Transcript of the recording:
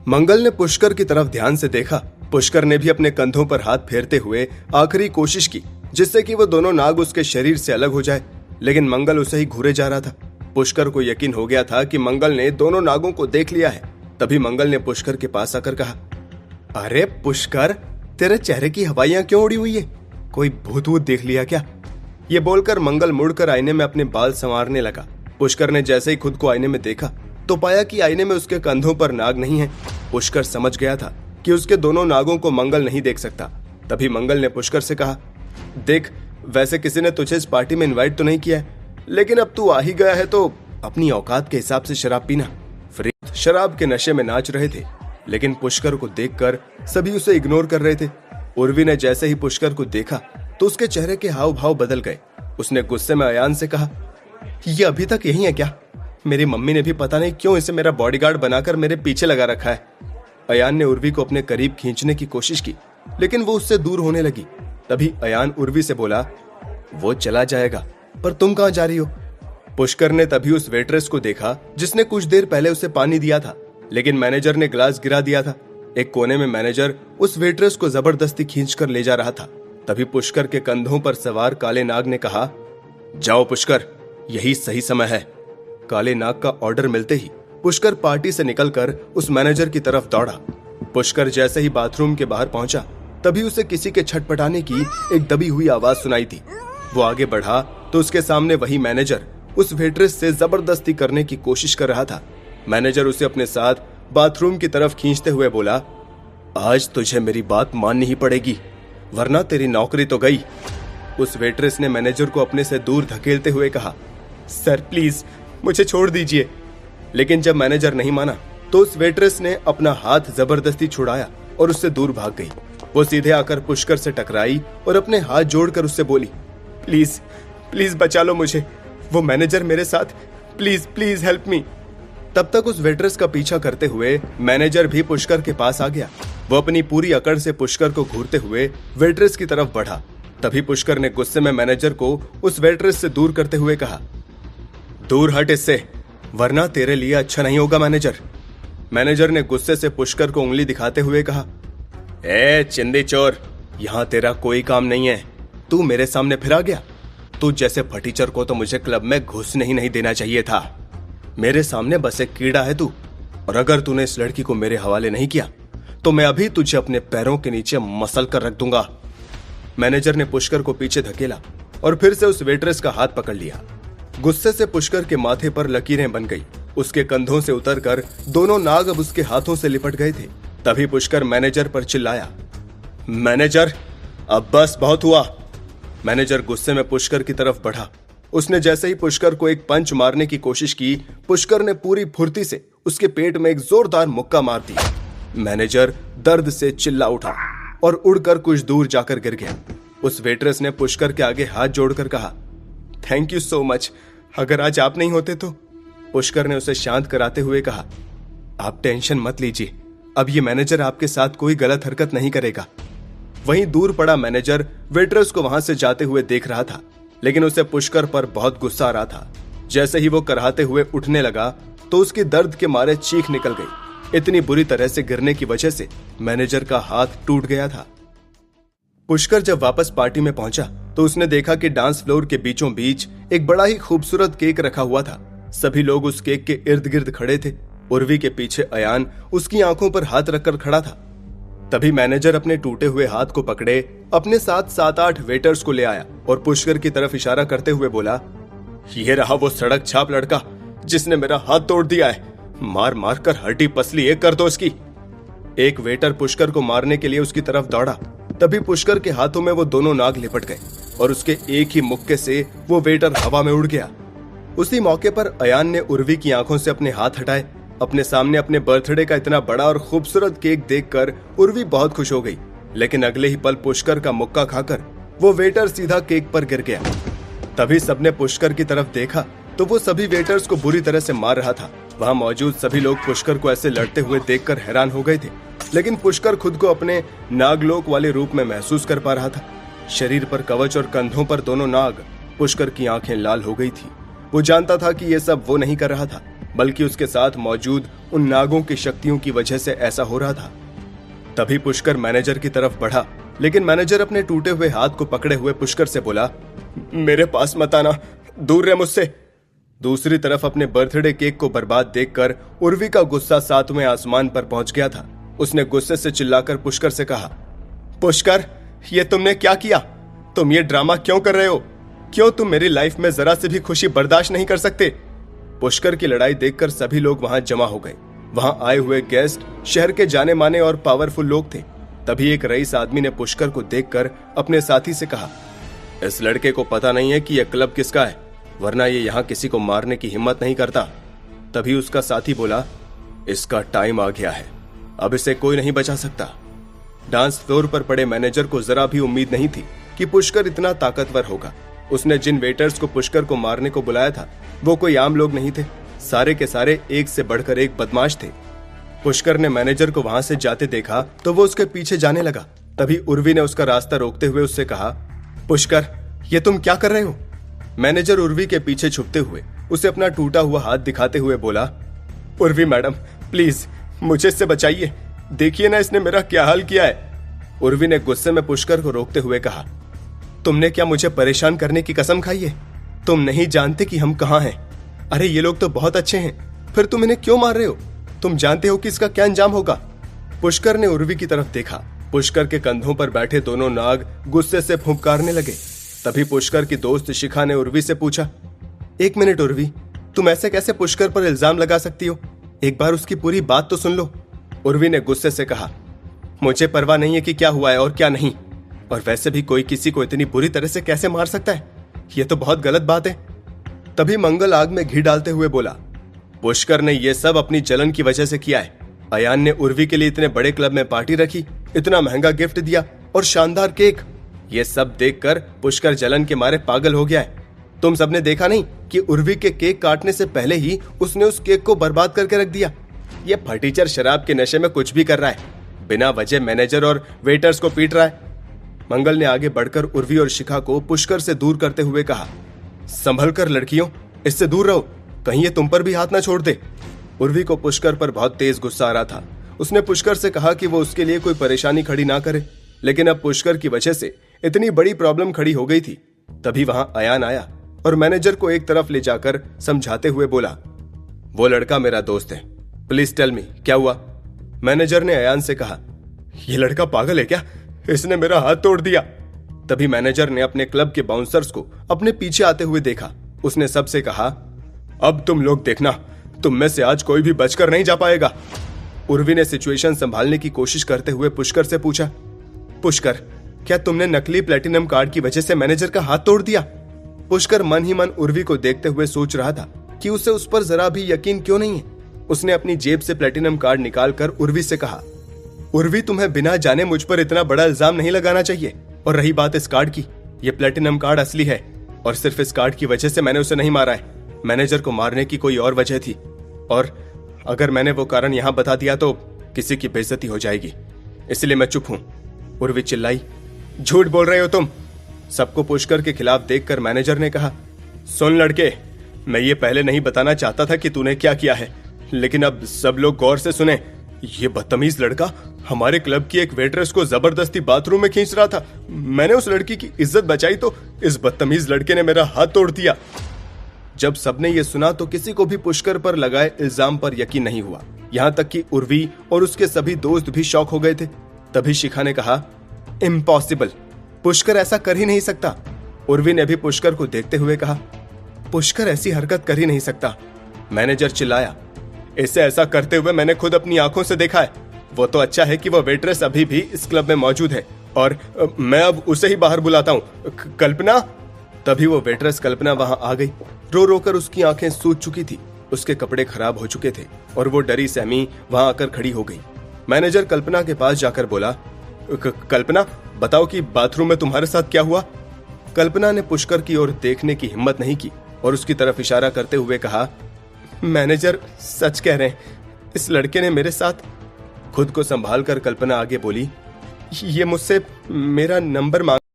मंगल ने पुष्कर की तरफ ध्यान से देखा। पुष्कर ने भी अपने कंधों पर हाथ फेरते हुए आखिरी कोशिश की जिससे कि वो दोनों नाग उसके शरीर से अलग हो जाए, लेकिन मंगल उसे ही घूरे जा रहा था। पुष्कर को यकीन हो गया था कि मंगल ने दोनों नागों को देख लिया है। तभी मंगल ने पुष्कर के पास आकर कहा, अरे पुष्कर, तेरे चेहरे की हवाइयां क्यों उड़ी हुई है? कोई भूत वूत देख लिया क्या? ये बोलकर मंगल मुड़कर आईने में अपने बाल संवारने लगा। पुष्कर ने जैसे ही खुद को आईने में देखा तो पाया कि आईने में उसके कंधों पर नाग नहीं है। पुष्कर समझ गया था कि उसके दोनों नागों को मंगल नहीं देख सकता। तभी मंगल ने पुष्कर से कहा, देख, वैसे किसी ने तुझे इस पार्टी में इनवाइट तो नहीं किया है, लेकिन अब तू आ ही गया है तो अपनी औकात के हिसाब से शराब पीना। फरीद शराब के नशे में नाच रहे थे, लेकिन पुष्कर को देखकर सभी उसे इग्नोर कर रहे थे। उर्वी ने जैसे ही पुष्कर को देखा तो उसके चेहरे के हाव भाव बदल गए। उसने गुस्से में अयान से कहा, ये अभी तक यही है क्या? मेरी मम्मी ने भी पता नहीं क्यों इसे मेरा बॉडीगार्ड बनाकर मेरे पीछे लगा रखा है। अयान ने उर्वी को अपने करीब खींचने की कोशिश की, लेकिन वो उससे दूर होने लगी। तभी अयान उर्वी से बोला, वो चला जाएगा, पर तुम कहां जा रही हो? पुष्कर ने तभी उस वेट्रेस को देखा जिसने कुछ देर पहले उसे पानी दिया था, लेकिन मैनेजर ने ग्लास गिरा दिया था। एक कोने में मैनेजर उस वेट्रेस को जबरदस्ती खींचकर ले जा रहा था। तभी पुष्कर के कंधों पर सवार काले नाग ने कहा, जाओ पुष्कर, यही सही समय है। काले नाग का ऑर्डर मिलते ही पुष्कर पार्टी से निकलकर उस मैनेजर की तरफ दौड़ा। पुष्कर जैसे ही बाथरूम के बाहर पहुंचा तभी उसे किसी के छटपटाने की एक दबी हुई आवाज सुनाई थी। वो आगे बढ़ा तो उसके सामने वही मैनेजर उस वेट्रेस से जबरदस्ती करने की कोशिश कर रहा था। मैनेजर उसे अपने साथ बाथरूम की तरफ खींचते हुए बोला, आज तुझे मेरी बात माननी ही पड़ेगी, वरना तेरी नौकरी तो गई। उस वेट्रेस ने मैनेजर को अपने से दूर धकेलते हुए कहा, सर प्लीज मुझे छोड़ दीजिए। लेकिन जब मैनेजर नहीं माना तो उस वेट्रेस ने अपना हाथ जबरदस्ती छुड़ाया और उससे दूर भाग गई। वो सीधे आकर पुष्कर से टकराई और अपने हाथ जोड़कर उससे बोली, प्लीज प्लीज बचा लो मुझे, वो मैनेजर मेरे साथ, प्लीज प्लीज हेल्प मी। तब तक उस वेट्रेस का पीछा करते हुए मैनेजर भी पुष्कर के पास आ गया। वो अपनी पूरी अकड़ से पुष्कर को घूरते हुए वेट्रेस की तरफ बढ़ा। तभी पुष्कर ने गुस्से में मैनेजर को उस वेट्रेस से दूर करते हुए कहा, दूर हट इससे, वरना तेरे लिए अच्छा नहीं होगा मैनेजर। मैनेजर ने गुस्से से पुष्कर को उंगली दिखाते हुए कहा, ए चिंदी चोर, यहां तेरा कोई काम नहीं है, तू मेरे सामने फिर आ गया। तू जैसे फटीचर को तो मुझे क्लब में घुसने ही नहीं देना चाहिए था। मेरे सामने बस एक कीड़ा है तू, और अगर तूने इस लड़की को मेरे हवाले नहीं किया तो मैं अभी तुझे अपने पैरों के नीचे मसल कर रख दूंगा। मैनेजर ने पुष्कर को पीछे धकेला और फिर से उस वेट्रेस का हाथ पकड़ लिया। गुस्से से पुष्कर के माथे पर लकीरें बन गई। उसके कंधों से उतरकर दोनों नाग अब उसके हाथों से लिपट गए थे। तभी पुष्कर मैनेजर पर चिल्लाया, मैनेजर अब बस बहुत हुआ। मैनेजर गुस्से में पुष्कर की तरफ बढ़ा। उसने जैसे ही पुष्कर को एक पंच मारने की कोशिश की, पुष्कर ने पूरी फुर्ती से उसके पेट में एक जोरदार मुक्का मार दिया। मैनेजर दर्द से चिल्ला उठा और उड़कर कुछ दूर जाकर गिर गया। उस वेट्रेस ने पुष्कर के आगे हाथ जोड़कर कहा, थैंक यू सो मच, अगर आज आप नहीं होते तो। पुष्कर ने उसे शांत कराते हुए कहा, आप टेंशन मत लीजिए, अब ये मैनेजर आपके साथ कोई गलत हरकत नहीं करेगा। वहीं दूर पड़ा मैनेजर वेट्रेस को वहां से जाते हुए देख रहा था, लेकिन उसे पुष्कर पर बहुत गुस्सा आ रहा था। जैसे ही वो कराहते हुए उठने लगा तो उसकी दर्द के मारे चीख निकल गई। इतनी बुरी तरह से गिरने की वजह से मैनेजर का हाथ टूट गया था। पुष्कर जब वापस पार्टी में पहुंचा तो उसने देखा कि डांस फ्लोर के बीचों बीच एक बड़ा ही खूबसूरत केक रखा हुआ था। सभी लोग उस केक के इर्द गिर्द खड़े थे। उर्वी के पीछे अयान उसकी आंखों पर हाथ रखकर खड़ा था। तभी मैनेजर अपने टूटे हुए हाथ को पकड़े अपने साथ 7-8 वेटर्स को ले आया और पुष्कर की तरफ इशारा करते हुए बोला, ये रहा वो सड़क छाप लड़का जिसने मेरा हाथ तोड़ दिया है, मार मार कर हड्डी पसली एक कर दो इसकी। एक वेटर पुष्कर को मारने के लिए उसकी तरफ दौड़ा। तभी पुष्कर के हाथों में वो दोनों नाग लिपट गए और उसके एक ही मुक्के से वो वेटर हवा में उड़ गया। उसी मौके पर अयान ने उर्वी की आंखों से अपने हाथ हटाए। अपने सामने अपने बर्थडे का इतना बड़ा और खूबसूरत केक देखकर उर्वी बहुत खुश हो गई, लेकिन अगले ही पल पुष्कर का मुक्का खाकर वो वेटर सीधा केक पर गिर गया। तभी सबने पुष्कर की तरफ देखा तो वो सभी वेटर्स को बुरी तरह से मार रहा था। वहां मौजूद सभी लोग पुष्कर को ऐसे लड़ते हुए देखकर हैरान हो गए थे, लेकिन पुष्कर खुद को अपने नागलोक वाले रूप में महसूस कर पा रहा था। शरीर पर कवच और कंधों पर दोनों नाग। पुष्कर की आंखें लाल हो गई थी। वो जानता था कि ये सब वो नहीं कर रहा था, बल्कि उसके साथ मौजूद उन नागों की शक्तियों की वजह से ऐसा हो रहा था। तभी पुष्कर मैनेजर की तरफ बढ़ा, लेकिन मैनेजर अपने टूटे हुए हाथ को पकड़े हुए पुष्कर से बोला, मेरे पास मत आना, दूर रह मुझसे। दूसरी तरफ अपने बर्थडे केक को बर्बाद देखकर उर्वी का गुस्सा 7वें आसमान पर पहुंच गया था। उसने गुस्से से चिल्लाकर पुष्कर से कहा, पुष्कर, ये तुमने क्या किया? तुम ये ड्रामा क्यों कर रहे हो? क्यों तुम मेरी लाइफ में जरा से भी खुशी बर्दाश्त नहीं कर सकते? पुष्कर की लड़ाई देखकर सभी लोग वहां जमा हो गए। वहां आए हुए गेस्ट शहर के जाने माने और पावरफुल लोग थे। तभी एक रईस आदमी ने पुष्कर को देखकर अपने साथी से कहा, इस लड़के को पता नहीं है कि यह क्लब किसका है, वरना ये यहाँ किसी को मारने की हिम्मत नहीं करता। तभी उसका साथी बोला, इसका टाइम आ गया है, अब इसे कोई नहीं बचा सकता। डांस फ्लोर पर पड़े मैनेजर को जरा भी उम्मीद नहीं थी कि पुष्कर इतना ताकतवर होगा। उसने जिन वेटर्स को पुष्कर को मारने को बुलाया था वो कोई आम लोग नहीं थे, सारे के सारे एक से बढ़कर एक बदमाश थे। पुष्कर ने मैनेजर को वहां से जाते देखा तो वो उसके पीछे जाने लगा। तभी उर्वी ने उसका रास्ता रोकते हुए उससे कहा, पुष्कर, ये तुम क्या कर रहे हो? मैनेजर उर्वी के पीछे छुपते हुए उसे अपना टूटा हुआ हाथ दिखाते हुए बोला, उर्वी मैडम, प्लीज मुझे इससे बचाइए, देखिए ना इसने मेरा क्या हाल किया है। उर्वी ने गुस्से में पुष्कर को रोकते हुए कहा, तुमने क्या मुझे परेशान करने की कसम खाई है? तुम नहीं जानते कि हम कहाँ हैं। अरे ये लोग तो बहुत अच्छे हैं, फिर तुम इन्हें क्यों मार रहे हो? तुम जानते हो कि इसका क्या अंजाम होगा? पुष्कर ने उर्वी की तरफ देखा। पुष्कर के कंधों पर बैठे दोनों नाग गुस्से से फुंकारने लगे। तभी पुष्कर की दोस्त शिखा ने उर्वी से पूछा, एक मिनट उर्वी, तुम ऐसे कैसे पुष्कर पर इल्जाम लगा सकती हो? एक बार उसकी पूरी बात तो सुन लो। उर्वी ने गुस्से से कहा, मुझे परवाह नहीं है कि क्या हुआ है और क्या नहीं, और वैसे भी कोई किसी को इतनी बुरी तरह से कैसे मार सकता है? यह तो बहुत गलत बात है। तभी मंगल आग में घी डालते हुए बोला, पुष्कर ने यह सब अपनी जलन की वजह से किया है। अयान ने उर्वी के लिए इतने बड़े क्लब में पार्टी रखी, इतना महंगा गिफ्ट दिया और शानदार केक। ये सब देखकर पुष्कर जलन के मारे पागल हो गया है। तुम सबने देखा नहीं कि उर्वी के केक काटने से पहले ही उसने उस केक को बर्बाद करके रख दिया। ये फटीचर शराब के नशे में कुछ भी कर रहा है, बिना वजह मैनेजर और वेटर्स को पीट रहा है। मंगल ने आगे बढ़कर उर्वी और शिखा को पुष्कर से दूर करते हुए कहा, संभल कर लड़कियों, इससे दूर रहो, कहीं ये तुम पर भी हाथ ना छोड़ दे। उर्वी को पुष्कर पर बहुत तेज गुस्सा आ रहा था। उसने पुष्कर से कहा कि वो उसके लिए कोई परेशानी खड़ी ना करे, लेकिन अब पुष्कर की वजह से इतनी बड़ी प्रॉब्लम खड़ी हो गई थी। तभी वहां अयान आया और मैनेजर को एक तरफ ले जाकर समझाते हुए बोला, वो लड़का मेरा दोस्त है, प्लीज टेल मी क्या हुआ? मैनेजर ने अयान से कहा, ये लड़का पागल है क्या? इसने मेरा हाथ तोड़ दिया। तभी मैनेजर ने अपने क्लब के बाउंसर्स को अपने पीछे आते हुए देखा। उसने सबसे कहा, अब तुम लोग देखना, तुम में से आज कोई भी बचकर नहीं जा पाएगा। उर्वी ने सिचुएशन संभालने की कोशिश करते हुए पुष्कर से पूछा, पुष्कर, क्या तुमने नकली प्लेटिनम कार्ड की वजह से मैनेजर का हाथ तोड़ दिया? पुष्कर मन ही मन उर्वी को देखते हुए सोच रहा था कि उसे उस पर जरा भी यकीन क्यों नहीं है। उसने अपनी जेब से प्लेटिनम कार्ड निकालकर उर्वी से कहा, उर्वी, तुम्हें बिना जाने मुझ पर इतना बड़ा इल्जाम नहीं लगाना चाहिए। और रही बात इस कार्ड की, ये प्लेटिनम कार्ड असली है और सिर्फ इस कार्ड की वजह से मैंने उसे नहीं मारा है। मैनेजर को मारने की कोई और वजह थी, और अगर मैंने वो कारण यहां बता दिया तो किसी की बेइज्जती हो जाएगी, इसलिए मैं चुप हूं। उर्वी चिल्लाई, झूठ बोल रहे हो तुम। सबको पुष्कर के खिलाफ देखकर मैनेजर ने कहा, सुन लड़के, मैं ये पहले नहीं बताना चाहता था कि तूने क्या किया है, लेकिन अब सब लोग गौर से सुने। ये बदतमीज लड़का हमारे क्लब की एक वेट्रेस को जबरदस्ती बाथरूम में खींच रहा था। मैंने उस लड़की की इज्जत बचाई तो इस बदतमीज लड़के ने मेरा हाथ तोड़ दिया। जब सबने ये सुना तो किसी को भी पुष्कर पर लगाए इल्जाम पर यकीन नहीं हुआ। यहाँ तक कि उर्वी और उसके सभी दोस्त भी शॉक हो गए थे। तभी शिखा ने कहा, इम्पॉसिबल, पुष्कर ऐसा कर ही नहीं सकता। उर्वी ने भी पुष्कर को देखते हुए कहा, पुष्कर ऐसी हरकत कर ही नहीं सकता। मैनेजर चिल्लाया, इसे ऐसा करते हुए मैंने खुद अपनी आंखों से देखा है। वो तो अच्छा है कि वो वेट्रेस अभी भी इस क्लब में मौजूद है और मैं अब उसे ही बाहर बुलाता हूँ। कल्पना। तभी वो वेट्रेस कल्पना वहां आ गई। रो रो कर उसकी आंखें सूज चुकी थी, उसके कपड़े खराब हो चुके थे और वो डरी सहमी वहां आकर खड़ी हो गई। मैनेजर कल्पना के पास जाकर बोला, कल्पना, बताओ कि बाथरूम में तुम्हारे साथ क्या हुआ? कल्पना ने पुष्कर की ओर देखने की हिम्मत नहीं की और उसकी तरफ इशारा करते हुए कहा, मैनेजर सच कह रहे हैं, इस लड़के ने मेरे साथ। खुद को संभाल कर कल्पना आगे बोली, ये मुझसे मेरा नंबर मांग